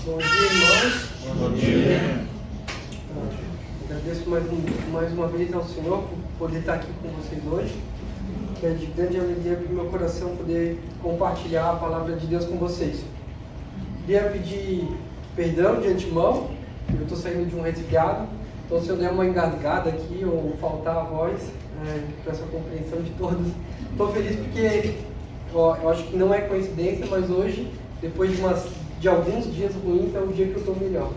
Bom dia, irmãos. Bom dia. Agradeço mais uma vez ao Senhor por poder estar aqui com vocês hoje. É de grande alegria para o meu coração poder compartilhar a palavra de Deus com vocês. Queria pedir perdão de antemão, eu estou saindo de um resfriado, então se eu der uma engasgada aqui ou faltar a voz, peço a compreensão de todos. Estou feliz porque eu acho que não é coincidência, mas hoje, depois de alguns dias ruins, é o dia que eu estou melhor.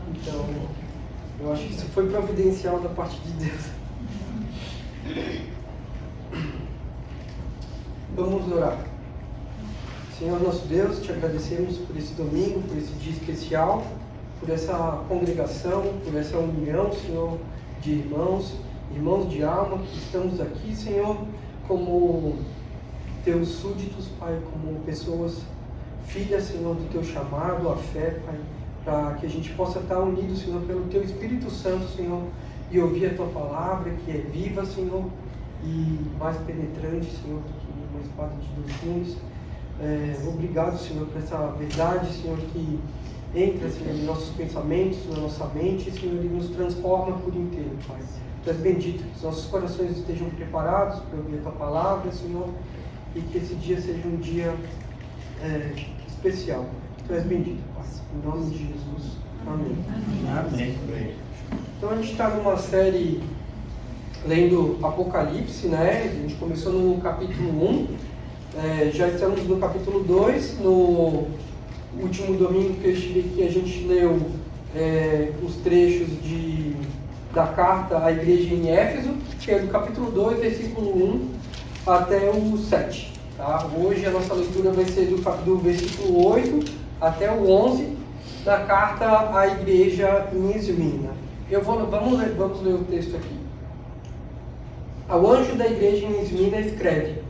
Então, eu acho que isso foi providencial da parte de Deus. Vamos orar. Senhor nosso Deus, te agradecemos por esse domingo, por esse dia especial, por essa congregação, por essa união, Senhor, de irmãos de alma, que estamos aqui, Senhor, como teus súditos, Pai, como pessoas filhas, Senhor, do teu chamado, a fé, Pai, para que a gente possa estar unidos, Senhor, pelo teu Espírito Santo, Senhor, e ouvir a tua palavra, que é viva, Senhor, e mais penetrante, Senhor, do que uma espada de dois gumes. Obrigado, Senhor, por essa verdade, Senhor, que entra, Senhor, em nossos pensamentos, na nossa mente, Senhor, e nos transforma por inteiro, Pai. Tu és bendito, que os nossos corações estejam preparados para ouvir a tua palavra, Senhor, e que esse dia seja um dia especial. Tu és bendito, Pai. Em nome de Jesus. Amém. Amém. Então a gente está numa série lendo Apocalipse, né? A gente começou no capítulo 1, já estamos no capítulo 2. No último domingo que eu estive aqui, a gente leu os trechos da carta à igreja em Éfeso, que é do capítulo 2, versículo 1 até o 7. Tá? Hoje a nossa leitura vai ser do versículo 8 até o 11 da carta à igreja em Esmirna. Vamos ler o texto aqui. Ao anjo da igreja em Esmirna escreve: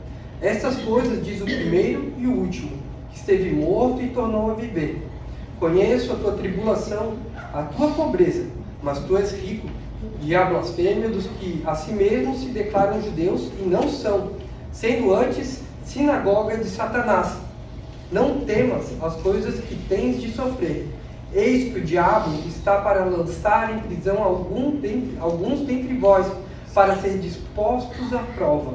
estas coisas diz o primeiro e o último, que esteve morto e tornou a viver. Conheço a tua tribulação, a tua pobreza, mas tu és rico, e a blasfêmia dos que a si mesmos se declaram judeus e não são, sendo antes sinagoga de Satanás. Não temas as coisas que tens de sofrer. Eis que o diabo está para lançar em prisão alguns dentre vós, para ser dispostos à prova.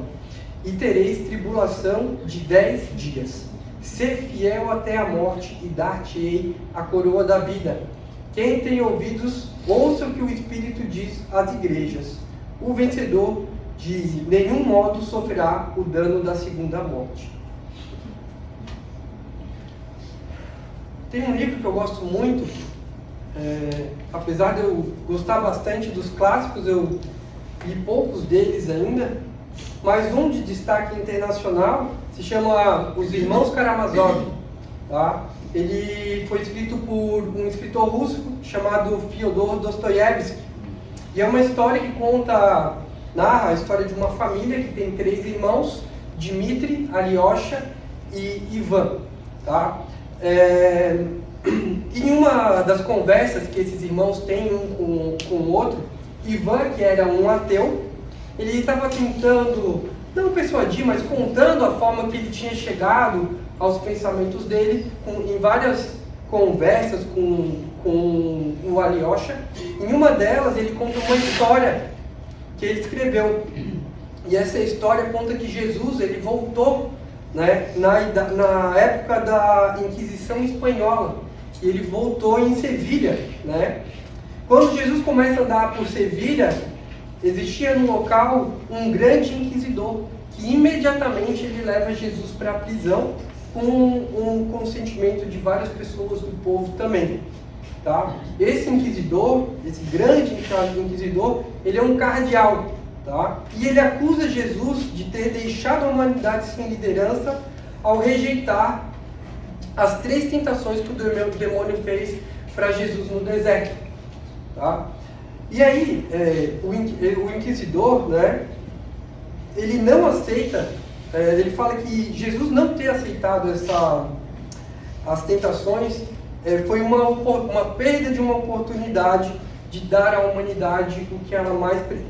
E tereis tribulação de 10 dias. Ser fiel até a morte, e dar-te-ei a coroa da vida. Quem tem ouvidos, ouça o que o Espírito diz às igrejas. O vencedor de nenhum modo sofrerá o dano da segunda morte. Tem um livro que eu gosto muito, apesar de eu gostar bastante dos clássicos, eu li poucos deles ainda, mas um de destaque internacional se chama Os Irmãos Karamazov. Tá? Ele foi escrito por um escritor russo chamado Fyodor Dostoiévski, e é uma história que narra a história de uma família que tem 3 irmãos, Dmitri, Alyosha e Ivan. Tá? Em uma das conversas que esses irmãos têm um com o outro, Ivan, que era um ateu, ele estava tentando, não persuadir, mas contando a forma que ele tinha chegado aos pensamentos dele, em várias conversas com o Alyosha. Em uma delas, ele conta uma história que ele escreveu. E essa história conta que Jesus ele voltou, né, na época da Inquisição Espanhola, e ele voltou em Sevilha, né? Quando Jesus começa a andar por Sevilha, existia no local um grande inquisidor, que imediatamente ele leva Jesus para a prisão, com um consentimento de várias pessoas do povo também. Tá? Esse inquisidor, esse grande inquisidor, ele é um cardeal. Tá? E ele acusa Jesus de ter deixado a humanidade sem liderança ao rejeitar as 3 tentações que o demônio fez para Jesus no deserto. Tá? E aí, o inquisidor, né, ele não aceita, ele fala que Jesus não ter aceitado as tentações foi uma perda de uma oportunidade de dar à humanidade o que ela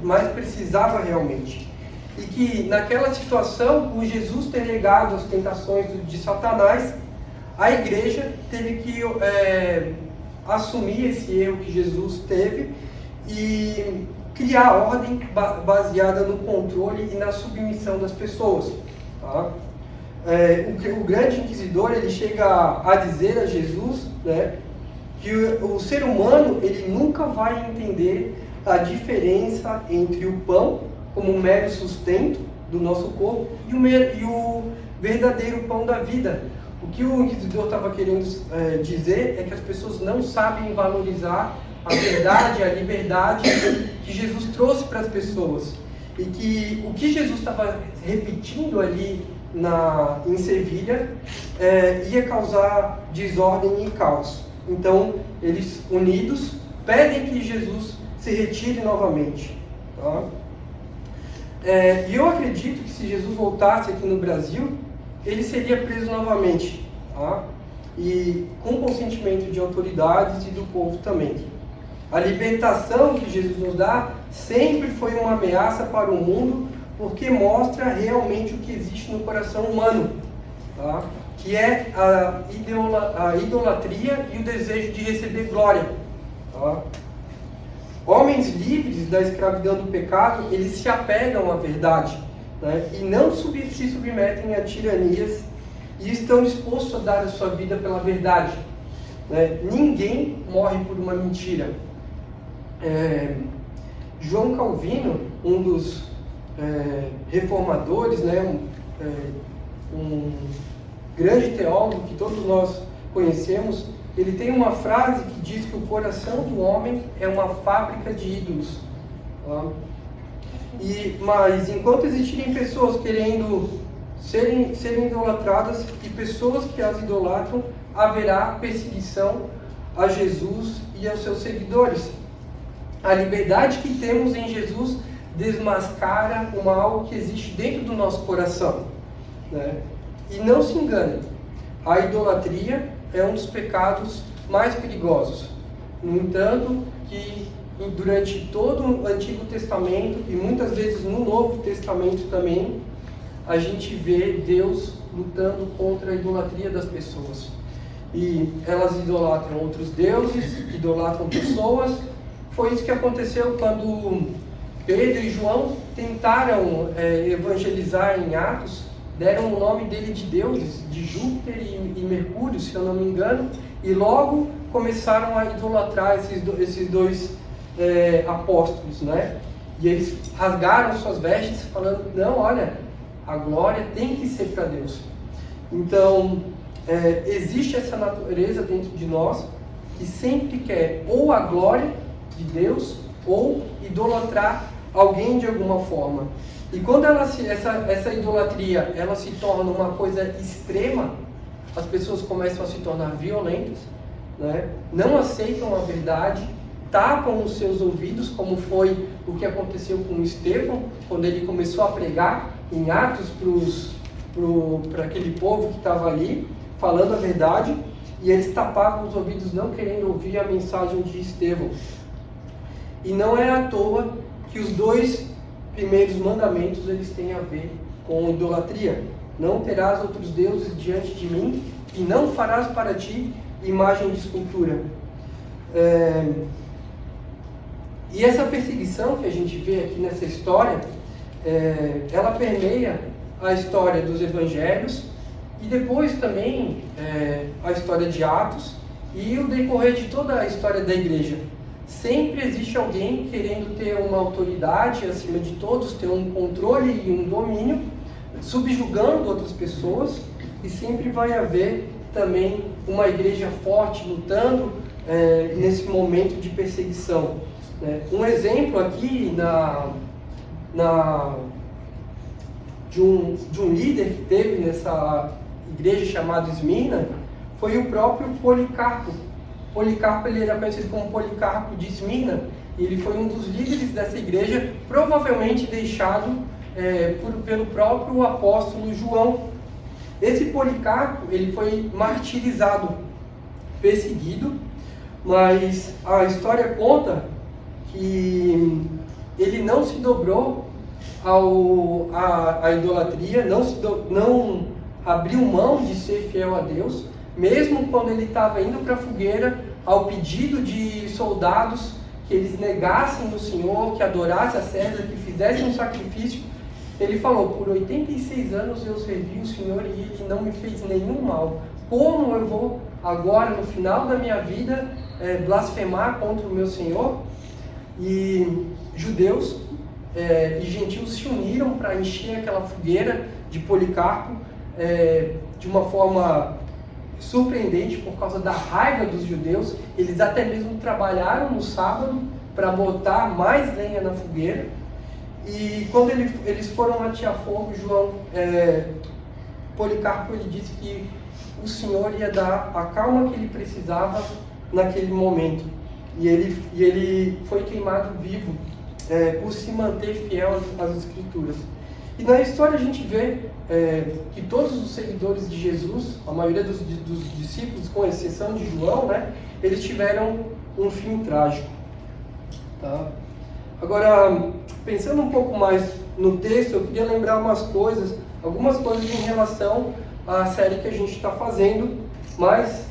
mais precisava realmente. E que naquela situação, por Jesus ter negado as tentações de Satanás, a igreja teve que assumir esse erro que Jesus teve e criar ordem baseada no controle e na submissão das pessoas. Tá? O grande inquisidor, ele chega a dizer a Jesus, né, que o ser humano, ele nunca vai entender a diferença entre o pão como um mero sustento do nosso corpo e o verdadeiro pão da vida. O que o inquisidor estava querendo dizer é que as pessoas não sabem valorizar a verdade, a liberdade que Jesus trouxe para as pessoas. E que o que Jesus estava repetindo ali em Sevilha ia causar desordem e caos. Então, eles unidos pedem que Jesus se retire novamente. Tá? E eu acredito que se Jesus voltasse aqui no Brasil, ele seria preso novamente. Tá? E com consentimento de autoridades e do povo também. A libertação que Jesus nos dá sempre foi uma ameaça para o mundo, porque mostra realmente o que existe no coração humano, tá? Que é a idolatria e o desejo de receber glória. Tá? Homens livres da escravidão do pecado, eles se apegam à verdade, né? E não se submetem a tiranias e estão dispostos a dar a sua vida pela verdade. Né? Ninguém morre por uma mentira. João Calvino, um dos reformadores, né, um grande teólogo que todos nós conhecemos, ele tem uma frase que diz que o coração do homem é uma fábrica de ídolos. Tá? Mas enquanto existirem pessoas querendo serem idolatradas e pessoas que as idolatram, haverá perseguição a Jesus e aos seus seguidores. A liberdade que temos em Jesus desmascara o mal que existe dentro do nosso coração. Né? E não se engane, a idolatria é um dos pecados mais perigosos. No entanto, que durante todo o Antigo Testamento e muitas vezes no Novo Testamento também, a gente vê Deus lutando contra a idolatria das pessoas. E elas idolatram outros deuses, idolatram pessoas. Foi isso que aconteceu quando Pedro e João tentaram evangelizar em Atos, deram o nome dele de deuses, de Júpiter e Mercúrio, se eu não me engano, e logo começaram a idolatrar esses dois apóstolos, né? E eles rasgaram suas vestes falando, não, olha, a glória tem que ser para Deus. Então, existe essa natureza dentro de nós que sempre quer ou a glória de Deus ou idolatrar alguém de alguma forma. E quando essa idolatria ela se torna uma coisa extrema, as pessoas começam a se tornar violentas, né? Não aceitam a verdade, tapam os seus ouvidos, como foi o que aconteceu com Estevão, quando ele começou a pregar em Atos para aquele povo que estava ali, falando a verdade, e eles tapavam os ouvidos, não querendo ouvir a mensagem de Estevão. E não é à toa que os 2 primeiros mandamentos eles têm a ver com idolatria. Não terás outros deuses diante de mim e não farás para ti imagem de escultura. E essa perseguição que a gente vê aqui nessa história, ela permeia a história dos evangelhos e depois também a história de Atos e o decorrer de toda a história da igreja. Sempre existe alguém querendo ter uma autoridade acima de todos, ter um controle e um domínio, subjugando outras pessoas, e sempre vai haver também uma igreja forte lutando nesse momento de perseguição. Um exemplo aqui de um líder que teve nessa igreja chamada Esmirna foi o próprio Policarpo. Policarpo ele era conhecido como Policarpo de Esmirna, e ele foi um dos líderes dessa igreja, provavelmente deixado pelo próprio apóstolo João. Esse Policarpo ele foi martirizado, perseguido, mas a história conta que ele não se dobrou à idolatria, não abriu mão de ser fiel a Deus, mesmo quando ele estava indo para a fogueira ao pedido de soldados que eles negassem o Senhor, que adorassem a César, que fizessem um sacrifício, ele falou: por 86 anos eu servi o Senhor e ele não me fez nenhum mal. Como eu vou agora, no final da minha vida, blasfemar contra o meu Senhor? E judeus e gentios se uniram para encher aquela fogueira de Policarpo de uma forma surpreendente por causa da raiva dos judeus. Eles até mesmo trabalharam no sábado para botar mais lenha na fogueira. E quando eles foram atear fogo, Policarpo ele disse que o Senhor ia dar a calma que ele precisava naquele momento. E ele foi queimado vivo por se manter fiel às Escrituras. E na história a gente vê que todos os seguidores de Jesus, a maioria dos discípulos, com exceção de João, né, eles tiveram um fim trágico. Tá? Agora, pensando um pouco mais no texto, eu queria lembrar algumas coisas em relação à série que a gente está fazendo, mas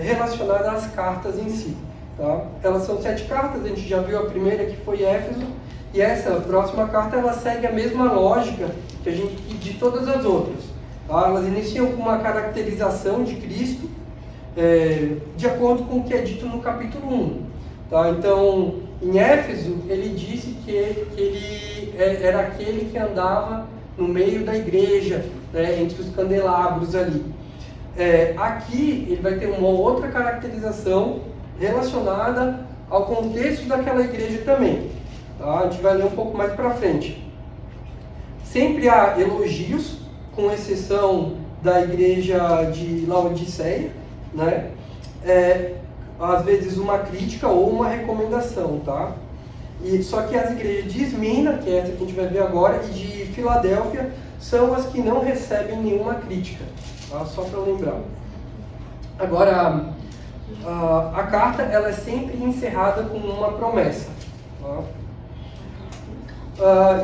relacionada às cartas em si. Tá? Elas são 7 cartas, a gente já viu a primeira que foi Éfeso, e essa próxima carta ela segue a mesma lógica de todas as outras. Tá? Elas iniciam com uma caracterização de Cristo, de acordo com o que é dito no capítulo 1. Tá? Então, em Éfeso, ele disse que ele era aquele que andava no meio da igreja, né, entre os candelabros ali. Aqui, ele vai ter uma outra caracterização relacionada ao contexto daquela igreja também. Tá? A gente vai ler um pouco mais para frente. Sempre há elogios, com exceção da igreja de Laodiceia, né? Às vezes uma crítica ou uma recomendação, tá? Só que as igrejas de Esmirna, que é essa que a gente vai ver agora, e de Filadélfia, são as que não recebem nenhuma crítica, tá? Só para lembrar. Agora, a carta ela é sempre encerrada com uma promessa. Tá?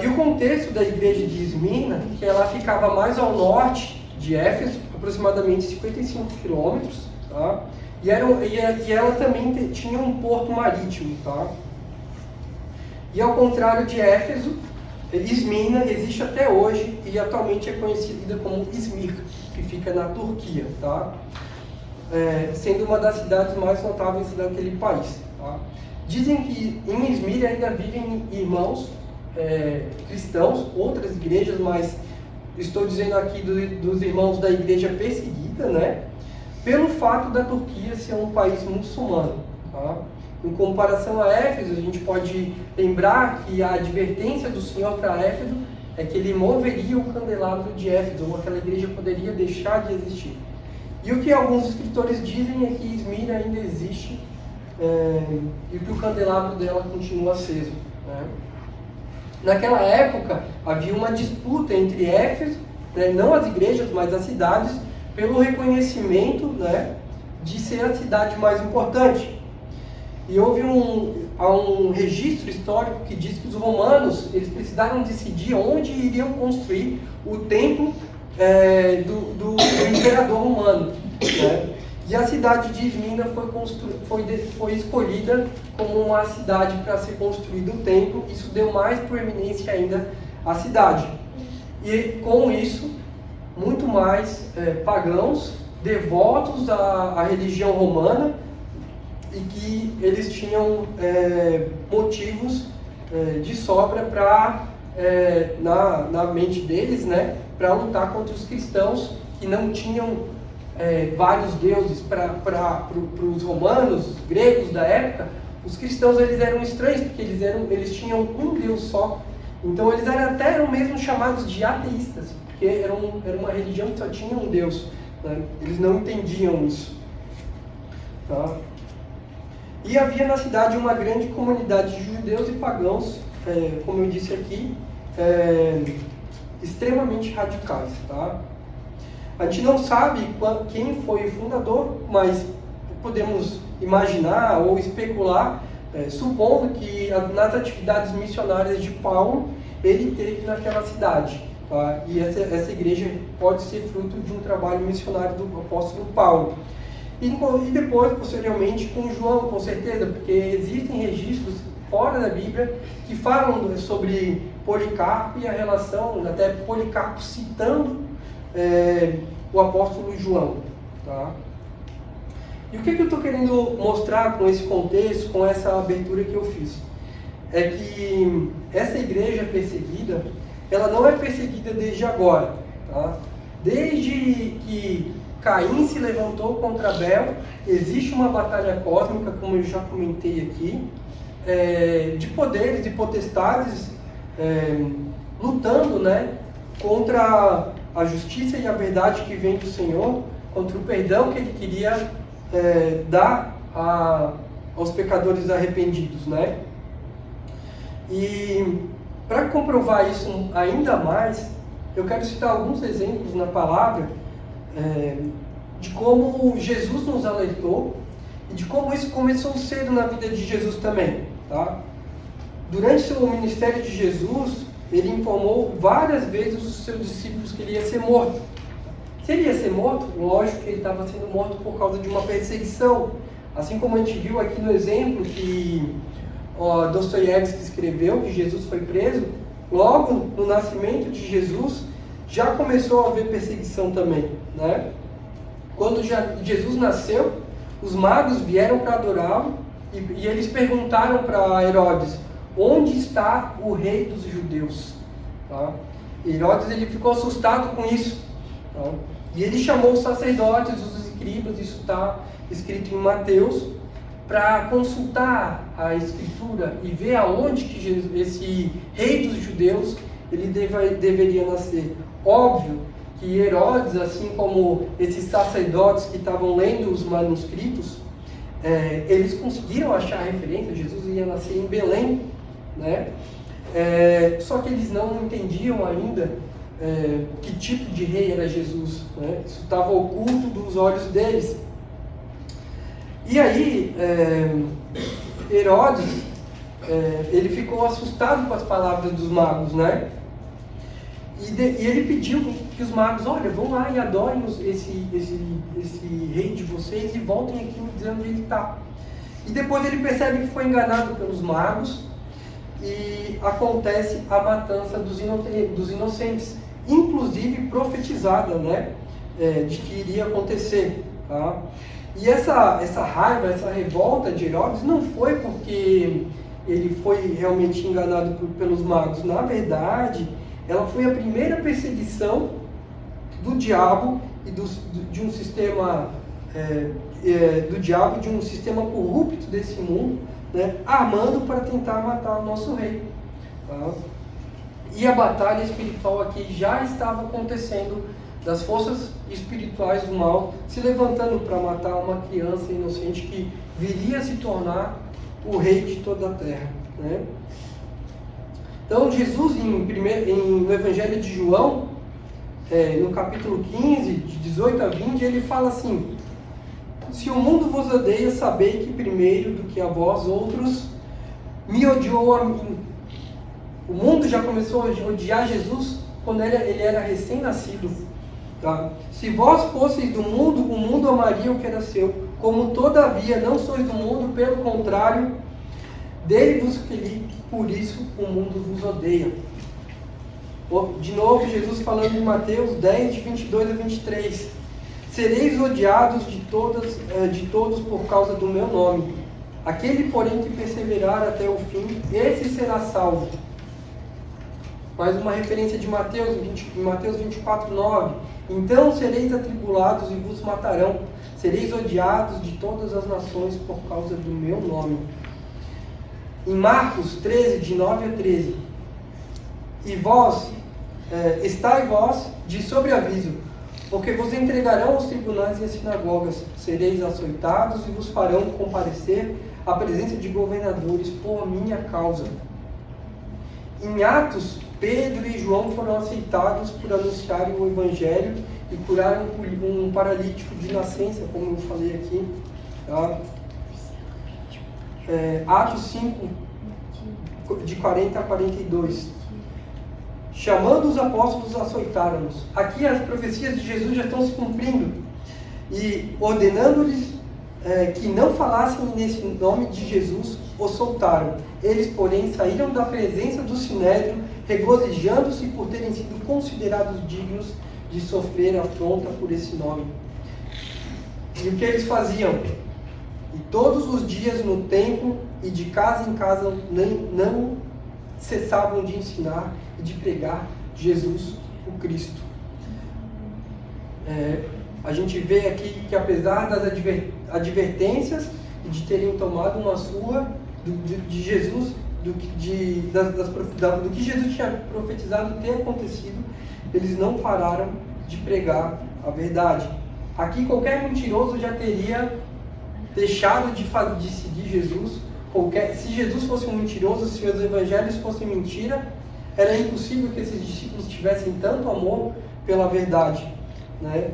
E o contexto da igreja de Esmirna, que ela ficava mais ao norte de Éfeso, aproximadamente 55 quilômetros, tá? E ela também tinha um porto marítimo. Tá? E ao contrário de Éfeso, Esmirna existe até hoje e atualmente é conhecida como Izmir, que fica na Turquia, tá? Sendo uma das cidades mais notáveis daquele país. Tá? Dizem que em Izmir ainda vivem irmãos cristãos, outras igrejas, mas estou dizendo aqui dos irmãos da igreja perseguida, né? Pelo fato da Turquia ser um país muçulmano. Tá? Em comparação a Éfeso, a gente pode lembrar que a advertência do Senhor para Éfeso é que ele moveria o candelabro de Éfeso, ou aquela igreja poderia deixar de existir. E o que alguns escritores dizem é que Esmirna ainda existe e que o candelabro dela continua aceso. Né? Naquela época, havia uma disputa entre Éfeso, né, não as igrejas, mas as cidades, pelo reconhecimento, né, de ser a cidade mais importante. E houve um registro histórico que diz que os romanos eles precisaram decidir onde iriam construir o templo do imperador romano. Né? E a cidade de Esmirna foi escolhida como uma cidade para ser construído o templo. Isso deu mais proeminência ainda à cidade. E com isso, muito mais pagãos, devotos à religião romana, e que eles tinham motivos de sobra na mente deles, né, para lutar contra os cristãos que não tinham vários deuses. Para os romanos, os gregos da época, os cristãos eles eram estranhos, porque eles tinham um Deus só. Então eles eram mesmo chamados de ateístas, porque era uma religião que só tinha um Deus. Né? Eles não entendiam isso. Tá? E havia na cidade uma grande comunidade de judeus e pagãos, como eu disse aqui, extremamente radicais. Tá? A gente não sabe quem foi o fundador, mas podemos imaginar ou especular, supondo que nas atividades missionárias de Paulo, ele teve naquela cidade. Tá? E essa igreja pode ser fruto de um trabalho missionário do apóstolo Paulo. E depois, posteriormente, com João, com certeza, porque existem registros fora da Bíblia que falam sobre Policarpo e a relação, até Policarpo citando o apóstolo João. Tá? E o que eu estou querendo mostrar com esse contexto, com essa abertura que eu fiz? É que essa igreja perseguida, ela não é perseguida desde agora. Tá? Desde que Caim se levantou contra Abel, existe uma batalha cósmica, como eu já comentei aqui, de poderes e potestades lutando, né, contra a justiça e a verdade que vem do Senhor, contra o perdão que Ele queria dar aos pecadores arrependidos, né? E para comprovar isso ainda mais, eu quero citar alguns exemplos na palavra de como Jesus nos alertou e de como isso começou cedo na vida de Jesus também. Tá? Durante o ministério de Jesus, ele informou várias vezes os seus discípulos que ele ia ser morto. Se ele ia ser morto, lógico que ele estava sendo morto por causa de uma perseguição. Assim como a gente viu aqui no exemplo que Dostoiévski escreveu, que Jesus foi preso, logo no nascimento de Jesus, já começou a haver perseguição também, né? Quando Jesus nasceu, os magos vieram para adorá-lo e eles perguntaram para Herodes: onde está o rei dos judeus? Tá? Herodes ele ficou assustado com isso. Tá? E ele chamou os sacerdotes, os escribas, isso está escrito em Mateus, para consultar a escritura e ver aonde que esse rei dos judeus ele deveria nascer. Óbvio que Herodes, assim como esses sacerdotes que estavam lendo os manuscritos, eles conseguiram achar a referência. Jesus ia nascer em Belém, né? Só que eles não entendiam ainda que tipo de rei era Jesus, né? Isso estava oculto dos olhos deles. E aí, Herodes, ele ficou assustado com as palavras dos magos, né? E ele pediu que os magos, olha, vão lá e adorem esse rei de vocês e voltem aqui me dizendo onde ele está. E depois ele percebe que foi enganado pelos magos e acontece a matança dos inocentes, inclusive profetizada, né? De que iria acontecer. Tá? E essa raiva, essa revolta de Herodes não foi porque ele foi realmente enganado pelos magos. Na verdade, ela foi a primeira perseguição do diabo e de um sistema do diabo, de um sistema corrupto desse mundo, né, armando para tentar matar o nosso rei. Tá? E a batalha espiritual aqui já estava acontecendo, das forças espirituais do mal se levantando para matar uma criança inocente que viria a se tornar o rei de toda a terra, né? Então Jesus, no Evangelho de João, no capítulo 15, de 18 a 20, ele fala assim: se o mundo vos odeia, sabei que primeiro do que a vós outros me odiou a mim. O mundo já começou a odiar Jesus quando ele era recém-nascido. Tá? Se vós fosseis do mundo, o mundo amaria o que era seu. Como todavia não sois do mundo, pelo contrário, dele vos escolhi, por isso o mundo vos odeia. De novo, Jesus falando em Mateus 10, de 22 a 23. Sereis odiados de todos por causa do meu nome. Aquele, porém, que perseverar até o fim, esse será salvo. Mais uma referência de Mateus 24, 9. Então sereis atribulados e vos matarão. Sereis odiados de todas as nações por causa do meu nome. Em Marcos 13, de 9 a 13. E vós, estai vós de sobreaviso, porque vos entregarão aos tribunais e às sinagogas. Sereis açoitados e vos farão comparecer à presença de governadores por minha causa. Em Atos, Pedro e João foram aceitados por anunciarem o Evangelho e curaram um paralítico de nascença, como eu falei aqui. Tá? Atos 5, de 40 a 42. Chamando os apóstolos, açoitaram-nos. Aqui as profecias de Jesus já estão se cumprindo. e ordenando-lhes que não falassem nesse nome de Jesus, o soltaram. Eles, porém, saíram da presença do Sinédrio, regozijando-se por terem sido considerados dignos de sofrer afronta por esse nome. E o que eles faziam? E todos os dias no templo e de casa em casa não cessavam de ensinar e de pregar Jesus, o Cristo. A gente vê aqui que apesar das advertências e de terem tomado uma surra de Jesus, do que Jesus tinha profetizado ter acontecido, eles não pararam de pregar a verdade. Aqui qualquer mentiroso já teria deixado de seguir Jesus. Se Jesus fosse um mentiroso, se os evangelhos fossem mentira, era impossível que esses discípulos tivessem tanto amor pela verdade, né?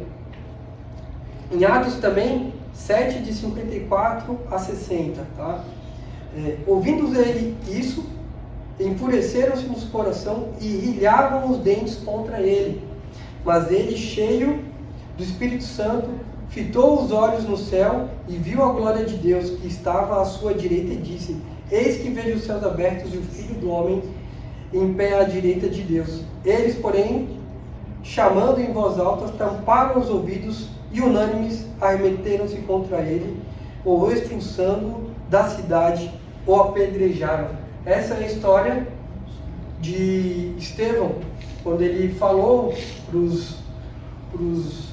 Em Atos também, 7, de 54 a 60, tá? Ouvindo ele isso, enfureceram-se no coração e rilhavam os dentes contra ele. Mas ele, cheio do Espírito Santo, fitou os olhos no céu e viu a glória de Deus que estava à sua direita e disse: Eis que vejo os céus abertos e o Filho do Homem em pé à direita de Deus. Eles, porém, chamando em voz alta, tamparam os ouvidos e unânimes arremeteram-se contra ele, o expulsando da cidade, o apedrejaram. Essa é a história de Estevão, quando ele falou para os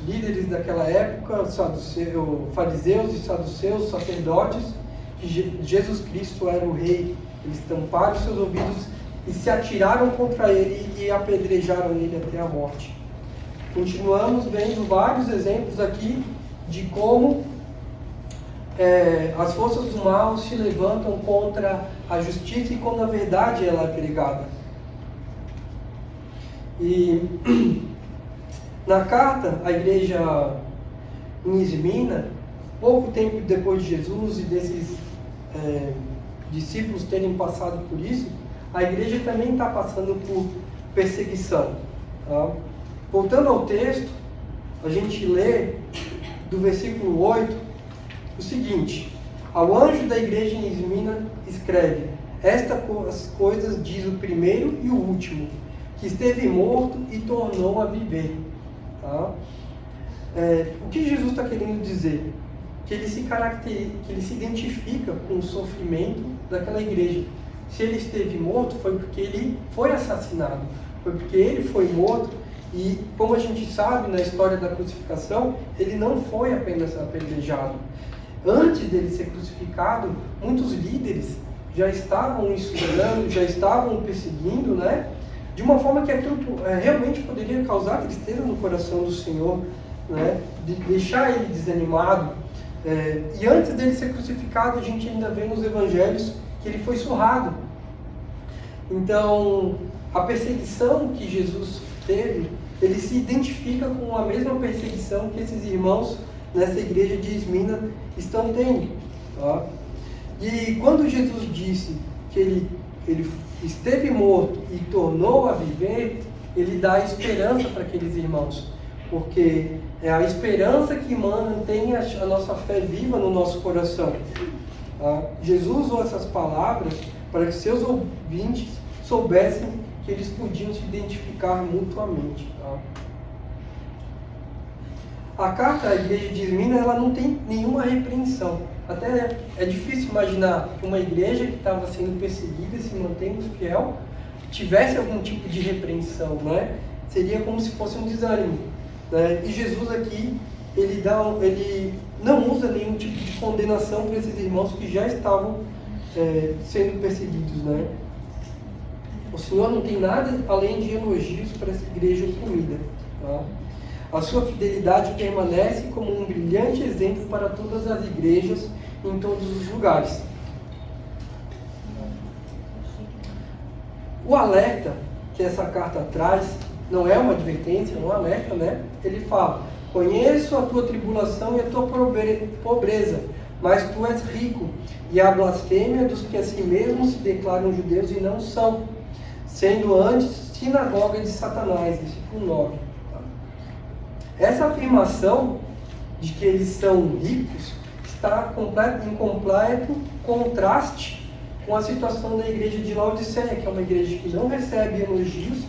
líderes daquela época, fariseus e saduceus, sacerdotes, que Jesus Cristo era o rei. Eles tamparam seus ouvidos e se atiraram contra ele e apedrejaram ele até a morte. Continuamos vendo vários exemplos aqui de como as forças do mal se levantam contra a justiça e quando a verdade ela é pregada. E na carta à igreja em Esmina, pouco tempo depois de Jesus e desses discípulos terem passado por isso, a igreja também está passando por perseguição. Tá? Voltando ao texto, a gente lê do versículo 8 o seguinte: Ao anjo da igreja em Esmina escreve: Estas coisas diz o primeiro e o último, que esteve morto e tornou a viver. Tá? O que Jesus está querendo dizer? Que ele se identifica com o sofrimento daquela igreja. Se ele esteve morto, foi porque ele foi assassinado, foi porque ele foi morto. E como a gente sabe na história da crucificação, ele não foi apenas apedrejado. Antes dele ser crucificado, muitos líderes já estavam insultando, já estavam perseguindo, né? De uma forma que aquilo realmente poderia causar tristeza no coração do Senhor, né? De deixar ele desanimado. E antes dele ser crucificado, a gente ainda vê nos evangelhos que ele foi surrado. Então, a perseguição que Jesus teve, ele se identifica com a mesma perseguição que esses irmãos nessa igreja de Esmina estão tendo. Tá? E quando Jesus disse que ele esteve morto e tornou a viver, ele dá esperança para aqueles irmãos, porque é a esperança que mantém a nossa fé viva no nosso coração. Tá? Jesus usou essas palavras para que seus ouvintes soubessem que eles podiam se identificar mutuamente. Tá? A carta à igreja de Esmina, ela não tem nenhuma repreensão. Até é difícil imaginar que uma igreja que estava sendo perseguida e se mantendo fiel tivesse algum tipo de repreensão, né? Seria como se fosse um desânimo, né? E Jesus aqui, ele não usa nenhum tipo de condenação para esses irmãos que já estavam sendo perseguidos, né? O Senhor não tem nada além de elogios para essa igreja oprimida. Tá? A sua fidelidade permanece como um brilhante exemplo para todas as igrejas em todos os lugares. O alerta que essa carta traz não é uma advertência, é um alerta, né? Ele fala: conheço a tua tribulação e a tua pobreza, mas tu és rico, e a blasfêmia dos que a si mesmos se declaram judeus e não são, sendo antes sinagoga de Satanás. Versículo 9. Essa afirmação de que eles são ricos está em completo contraste com a situação da igreja de Laodiceia, que é uma igreja que não recebe elogios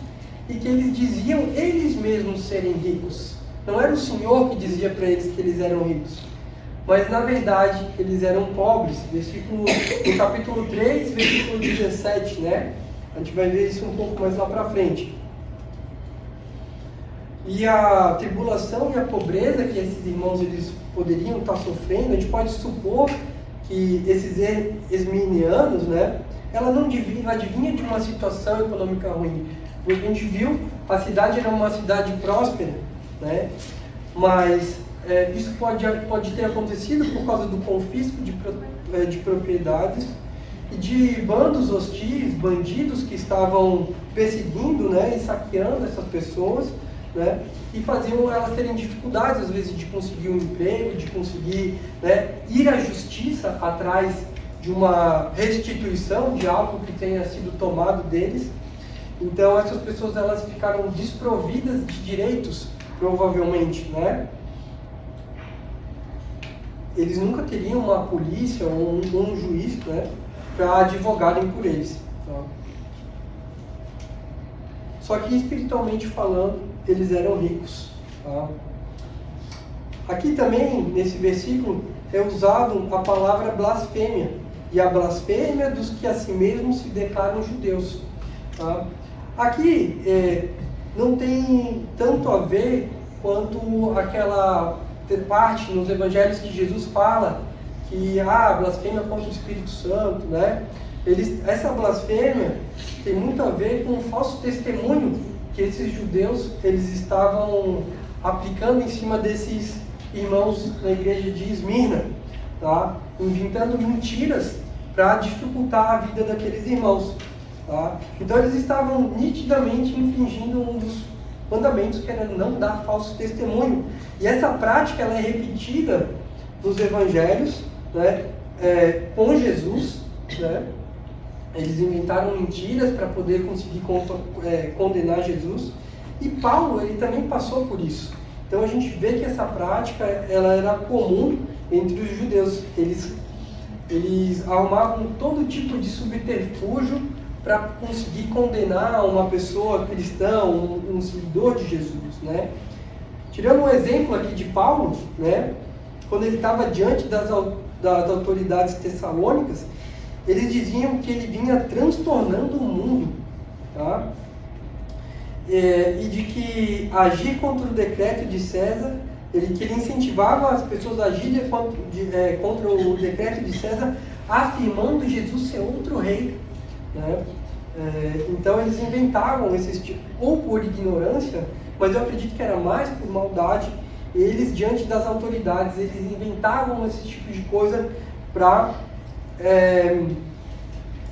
e que eles diziam eles mesmos serem ricos. Não era o Senhor que dizia para eles que eles eram ricos, mas na verdade eles eram pobres. No capítulo 3, versículo 17, né? A gente vai ver isso um pouco mais lá para frente. E a tribulação e a pobreza que esses irmãos eles poderiam estar sofrendo, a gente pode supor que esses esminianos, né, ela adivinha de uma situação econômica ruim. Porque a gente viu, a cidade era uma cidade próspera, né, mas isso pode ter acontecido por causa do confisco de propriedades e de bandos hostis, bandidos que estavam perseguindo, né, e saqueando essas pessoas, né, e faziam elas terem dificuldades, às vezes, de conseguir um emprego, de conseguir, né, ir à justiça atrás de uma restituição de algo que tenha sido tomado deles. Então, essas pessoas elas ficaram desprovidas de direitos, provavelmente, né? Eles nunca teriam uma polícia ou um juiz, né, para advogarem por eles. Tá? Só que, espiritualmente falando, eles eram ricos. Tá? Aqui também, nesse versículo, é usado a palavra blasfêmia. E a blasfêmia dos que a si mesmos se declaram judeus. Tá? Aqui não tem tanto a ver quanto aquela parte nos evangelhos que Jesus fala que blasfêmia contra o Espírito Santo, né? Essa blasfêmia tem muito a ver com o falso testemunho que esses judeus eles estavam aplicando em cima desses irmãos na igreja de Esmirna, tá? Inventando mentiras para dificultar a vida daqueles irmãos. Tá? Então eles estavam nitidamente infringindo um dos mandamentos, que era não dar falso testemunho. E essa prática ela é repetida nos evangelhos, né, com Jesus. Né? Eles inventaram mentiras para poder conseguir condenar Jesus. E Paulo ele também passou por isso. Então a gente vê que essa prática ela era comum entre os judeus. Eles arrumavam todo tipo de subterfúgio para conseguir condenar uma pessoa cristã, um seguidor de Jesus, né? Tirando um exemplo aqui de Paulo, né? Quando ele estava diante das autoridades tessalônicas, eles diziam que ele vinha transtornando o mundo, tá? E de que agir contra o decreto de César, que ele incentivava as pessoas a agirem contra o decreto de César, afirmando Jesus ser outro rei. Né? Então eles inventavam esses tipos, ou por ignorância, mas eu acredito que era mais por maldade. Eles, diante das autoridades, eles inventavam esse tipo de coisa para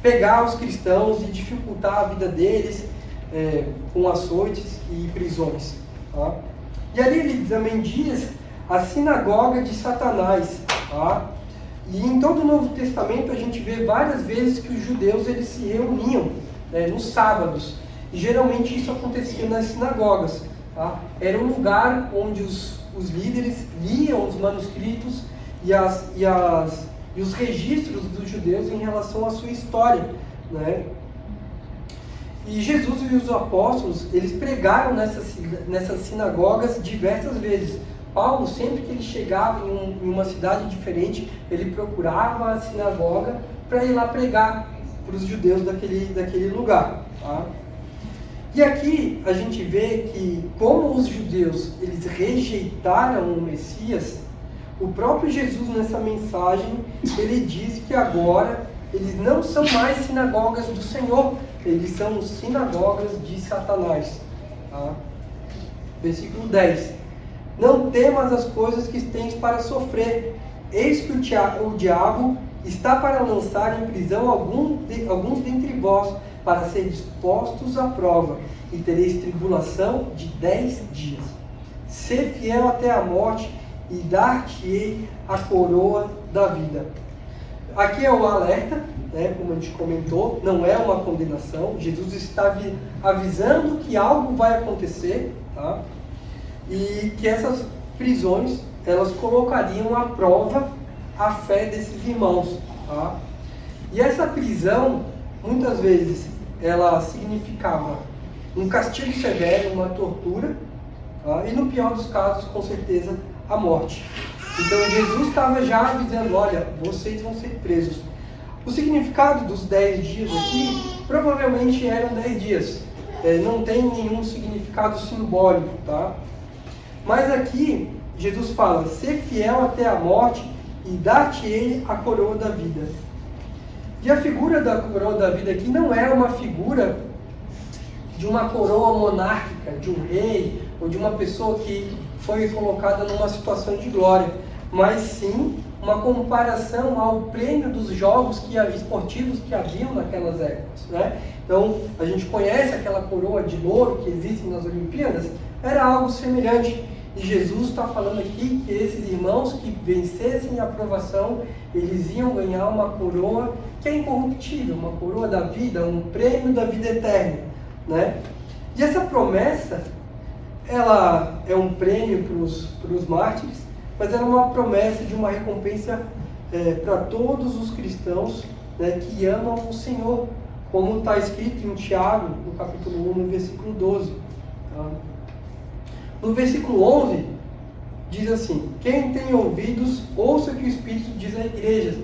pegar os cristãos e dificultar a vida deles com açoites e prisões. Tá? E ali ele também diz a sinagoga de Satanás. Tá? E em todo o Novo Testamento a gente vê várias vezes que os judeus eles se reuniam nos sábados. E geralmente isso acontecia nas sinagogas. Tá? Era um lugar onde os líderes liam os manuscritos e os registros dos judeus em relação à sua história. Né? E Jesus e os apóstolos eles pregaram nessas sinagogas diversas vezes. Paulo, sempre que ele chegava em uma cidade diferente, ele procurava a sinagoga para ir lá pregar para os judeus daquele lugar. Tá? E aqui a gente vê que, como os judeus eles rejeitaram o Messias, o próprio Jesus nessa mensagem, ele diz que agora eles não são mais sinagogas do Senhor, eles são sinagogas de Satanás. Tá? Versículo 10. Não temas as coisas que tens para sofrer. Eis que o diabo está para lançar em prisão alguns dentre vós, para serem postos à prova, e tereis tribulação de 10 dias. Sê fiel até a morte, e dar-te-ei a coroa da vida. Aqui é o alerta, né, como a gente comentou, não é uma condenação. Jesus está avisando que algo vai acontecer, tá? E que essas prisões elas colocariam à prova a fé desses irmãos. Tá? E essa prisão, muitas vezes, ela significava um castigo severo, uma tortura, tá? E no pior dos casos, com certeza, a morte. Então Jesus estava já avisando, olha, vocês vão ser presos. O significado dos 10 dias aqui, provavelmente eram 10 dias. Não tem nenhum significado simbólico, tá? Mas aqui, Jesus fala, ser fiel até a morte e dar-te-ei a coroa da vida. E a figura da coroa da vida aqui não é uma figura de uma coroa monárquica, de um rei, ou de uma pessoa que foi colocada numa situação de glória, mas sim uma comparação ao prêmio dos jogos esportivos que haviam naquelas épocas, né? Então, a gente conhece aquela coroa de ouro que existe nas Olimpíadas, era algo semelhante. E Jesus está falando aqui que esses irmãos que vencessem a aprovação, eles iam ganhar uma coroa que é incorruptível, uma coroa da vida, um prêmio da vida eterna, né? E essa promessa, ela é um prêmio para os mártires, mas ela é uma promessa de uma recompensa para todos os cristãos, né, que amam o Senhor, como está escrito em Tiago, no capítulo 1, no versículo 12. Tá? No versículo 11, diz assim, quem tem ouvidos, ouça o que o Espírito diz à igreja.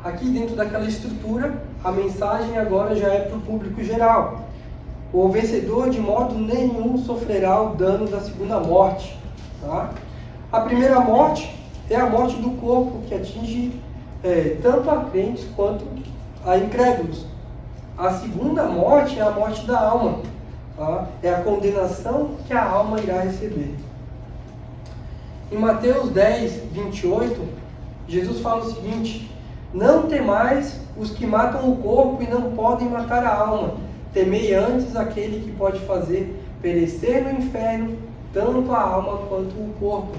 Aqui dentro daquela estrutura, a mensagem agora já é para o público geral. O vencedor de modo nenhum sofrerá o dano da segunda morte. Tá? A primeira morte é a morte do corpo, que atinge tanto a crentes quanto a incrédulos. A segunda morte é a morte da alma. Tá? É a condenação que a alma irá receber. Em Mateus 10, 28, Jesus fala o seguinte, não temais os que matam o corpo e não podem matar a alma. Temei antes aquele que pode fazer perecer no inferno tanto a alma quanto o corpo.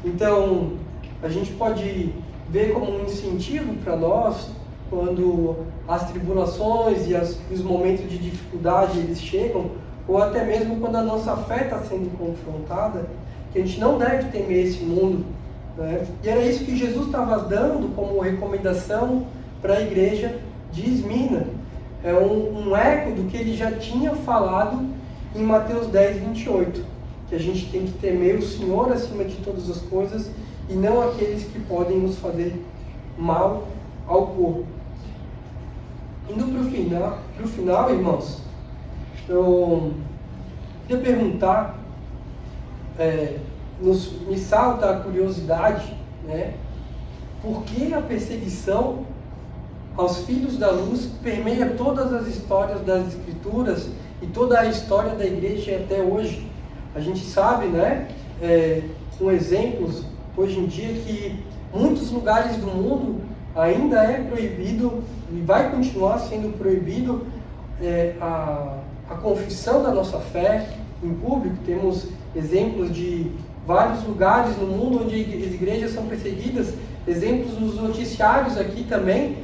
Então, a gente pode ver como um incentivo para nós, quando as tribulações e os momentos de dificuldade eles chegam, ou até mesmo quando a nossa fé está sendo confrontada, que a gente não deve temer esse mundo, né? E era isso que Jesus estava dando como recomendação para a igreja de Esmirna. É um eco do que ele já tinha falado em Mateus 10, 28, que a gente tem que temer o Senhor acima de todas as coisas e não aqueles que podem nos fazer mal ao corpo. Indo para o final, irmãos, eu queria perguntar, me salta a curiosidade, né? Por que a perseguição aos filhos da luz permeia todas as histórias das Escrituras e toda a história da igreja até hoje? A gente sabe, né, com exemplos hoje em dia que muitos lugares do mundo ainda é proibido e vai continuar sendo proibido a confissão da nossa fé em público. Temos exemplos de vários lugares no mundo onde as igrejas são perseguidas, exemplos nos noticiários aqui também,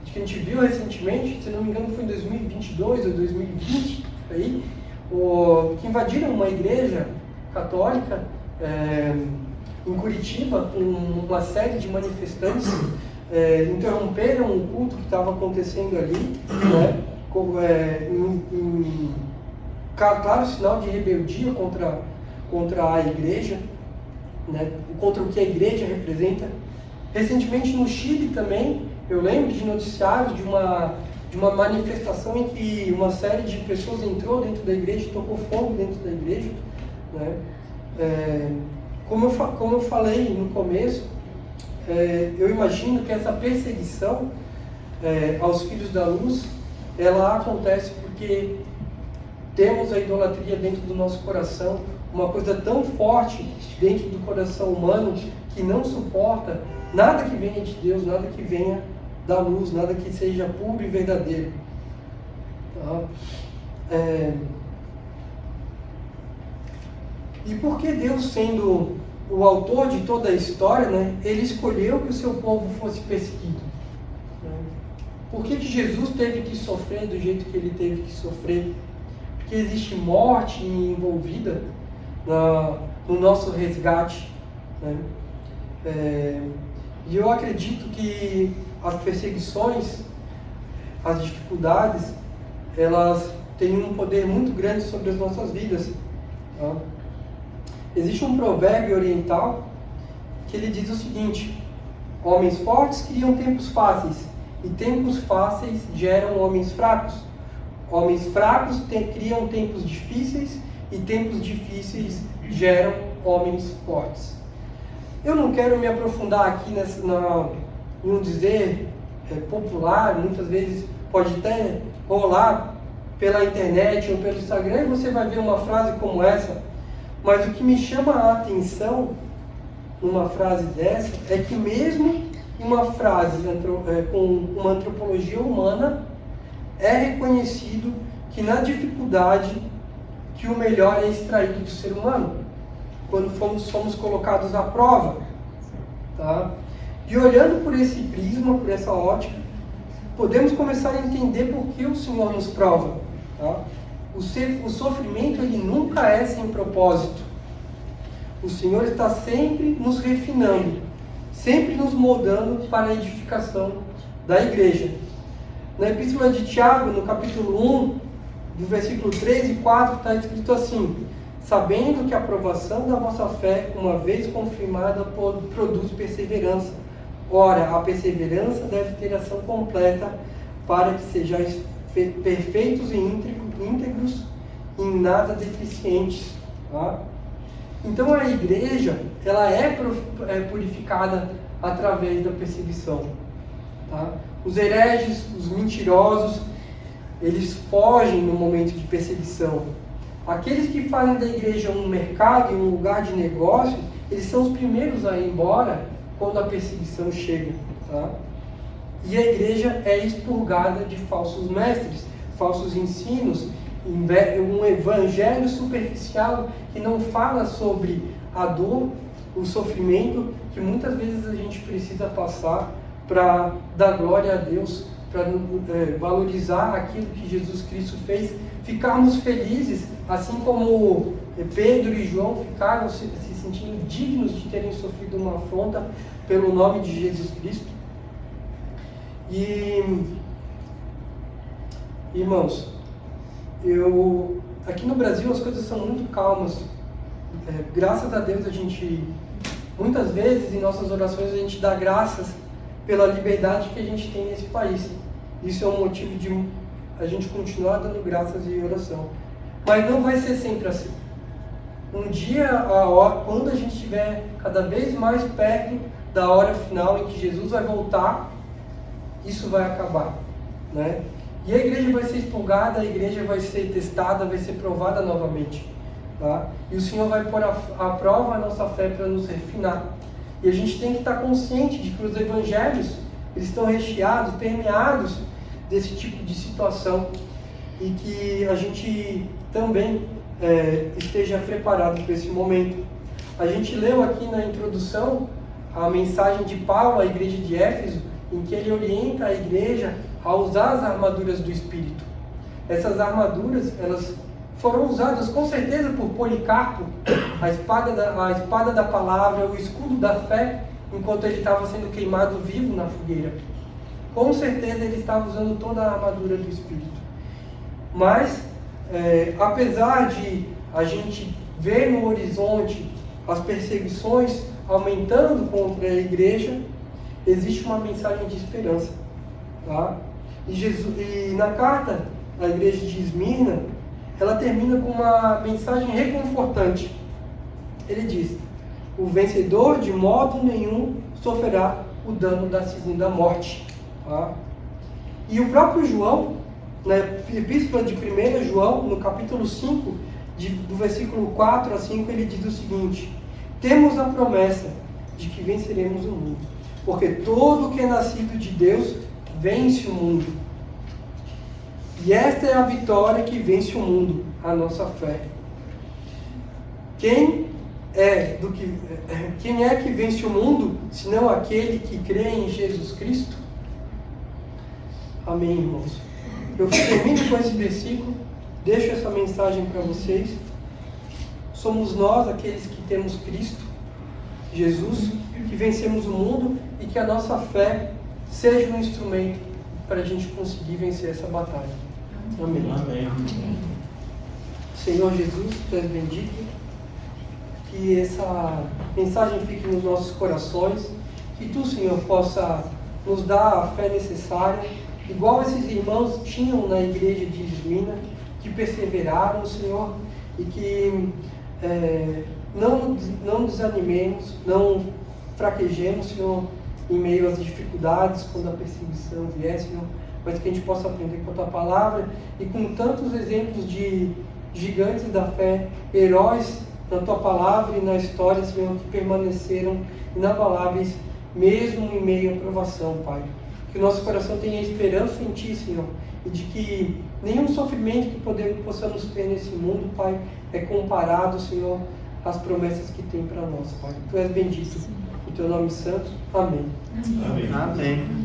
que a gente viu recentemente, se não me engano foi em 2022 ou 2020, aí, que invadiram uma igreja católica em Curitiba com uma série de manifestantes, interromperam o culto que estava acontecendo ali, né, em claro sinal de rebeldia contra a igreja, né, contra o que a igreja representa. Recentemente no Chile também, eu lembro de noticiários de uma manifestação em que uma série de pessoas entrou dentro da igreja e tocou fogo dentro da igreja, né? Como eu falei no começo, eu imagino que essa perseguição aos filhos da luz, ela acontece porque temos a idolatria dentro do nosso coração, uma coisa tão forte dentro do coração humano que não suporta nada que venha de Deus, nada que venha da luz, nada que seja puro e verdadeiro. Tá? E por que Deus, sendo o autor de toda a história, né, ele escolheu que o seu povo fosse perseguido? Né? Por que Jesus teve que sofrer do jeito que ele teve que sofrer? Porque existe morte envolvida no nosso resgate. né? E eu acredito que as perseguições, as dificuldades, elas têm um poder muito grande sobre as nossas vidas, tá? Existe um provérbio oriental que ele diz o seguinte: homens fortes criam tempos fáceis, e tempos fáceis geram homens fracos. Homens fracos criam tempos difíceis, e tempos difíceis geram homens fortes. Eu não quero me aprofundar aqui em um dizer popular, muitas vezes pode até rolar pela internet ou pelo Instagram, e você vai ver uma frase como essa, mas o que me chama a atenção numa frase dessa é que mesmo em uma frase com uma antropologia humana, é reconhecido que na dificuldade que o melhor é extraído do ser humano, quando somos colocados à prova, tá? E olhando por esse prisma, por essa ótica, podemos começar a entender por que o Senhor nos prova, tá? O sofrimento, ele nunca é sem propósito. O Senhor está sempre nos refinando, sempre nos moldando para a edificação da igreja. Na Epístola de Tiago, no capítulo 1, do versículo 3 e 4, está escrito assim: sabendo que a aprovação da vossa fé, uma vez confirmada, produz perseverança. Ora, a perseverança deve ter ação completa, para que sejais perfeitos e íntegros, em nada deficientes. Tá? Então a igreja, ela é purificada através da perseguição. Tá? Os hereges, os mentirosos, eles fogem no momento de perseguição. Aqueles que fazem da igreja um mercado e um lugar de negócio, eles são os primeiros a ir embora quando a perseguição chega. Tá? E a igreja é expurgada de falsos mestres, falsos ensinos, um evangelho superficial que não fala sobre a dor, o sofrimento que muitas vezes a gente precisa passar para dar glória a Deus, para valorizar aquilo que Jesus Cristo fez, ficarmos felizes, assim como Pedro e João ficaram se sentindo dignos de terem sofrido uma afronta pelo nome de Jesus Cristo. E, irmãos, aqui no Brasil as coisas são muito calmas. Graças a Deus muitas vezes em nossas orações a gente dá graças pela liberdade que a gente tem nesse país. Isso é um motivo de a gente continuar dando graças e oração. Mas não vai ser sempre assim. Um dia, quando a gente estiver cada vez mais perto da hora final em que Jesus vai voltar, isso vai acabar, né? E a igreja vai ser expurgada, a igreja vai ser testada, vai ser provada novamente, tá? E o Senhor vai pôr à prova a nossa fé para nos refinar. E a gente tem que estar consciente de que os evangelhos, eles estão recheados, permeados desse tipo de situação, e que a gente também esteja preparado para esse momento. A gente leu aqui na introdução a mensagem de Paulo à igreja de Éfeso, em que ele orienta a igreja a usar as armaduras do Espírito. Essas armaduras, elas foram usadas com certeza por Policarpo, a espada da palavra, o escudo da fé, enquanto ele estava sendo queimado vivo na fogueira. Com certeza ele estava usando toda a armadura do Espírito. Mas, apesar de a gente ver no horizonte as perseguições aumentando contra a igreja, existe uma mensagem de esperança. Tá? E na carta à igreja de Esmirna, ela termina com uma mensagem reconfortante. Ele diz: o vencedor de modo nenhum sofrerá o dano da segunda morte. Tá? E o próprio João, na epístola de 1 João, no capítulo 5, do versículo 4 a 5, ele diz o seguinte: temos a promessa de que venceremos o mundo, porque todo que é nascido de Deus vence o mundo. E esta é a vitória que vence o mundo, a nossa fé. Quem é que vence o mundo, senão aquele que crê em Jesus Cristo? Amém, irmãos. Eu termino com esse versículo, deixo essa mensagem para vocês. Somos nós aqueles que temos Cristo. Jesus, que vencemos o mundo e que a nossa fé seja um instrumento para a gente conseguir vencer essa batalha. Amém. Amém. Senhor Jesus, Tu és bendito, que essa mensagem fique nos nossos corações, que Tu, Senhor, possa nos dar a fé necessária, igual esses irmãos tinham na igreja de Esmina, que perseveraram, Senhor, e que não desanimemos, não fraquejemos, Senhor, em meio às dificuldades, quando a perseguição vier, Senhor, mas que a gente possa aprender com a Tua palavra e com tantos exemplos de gigantes da fé, heróis na Tua palavra e na história, Senhor, que permaneceram inabaláveis mesmo em meio à provação, Pai. Que o nosso coração tenha esperança em Ti, Senhor, e de que nenhum sofrimento que possamos ter nesse mundo, Pai, é comparado, Senhor, às promessas que tem para nós, Pai. Tu és bendito. Em Teu nome santo. Amém. Amém. Amém.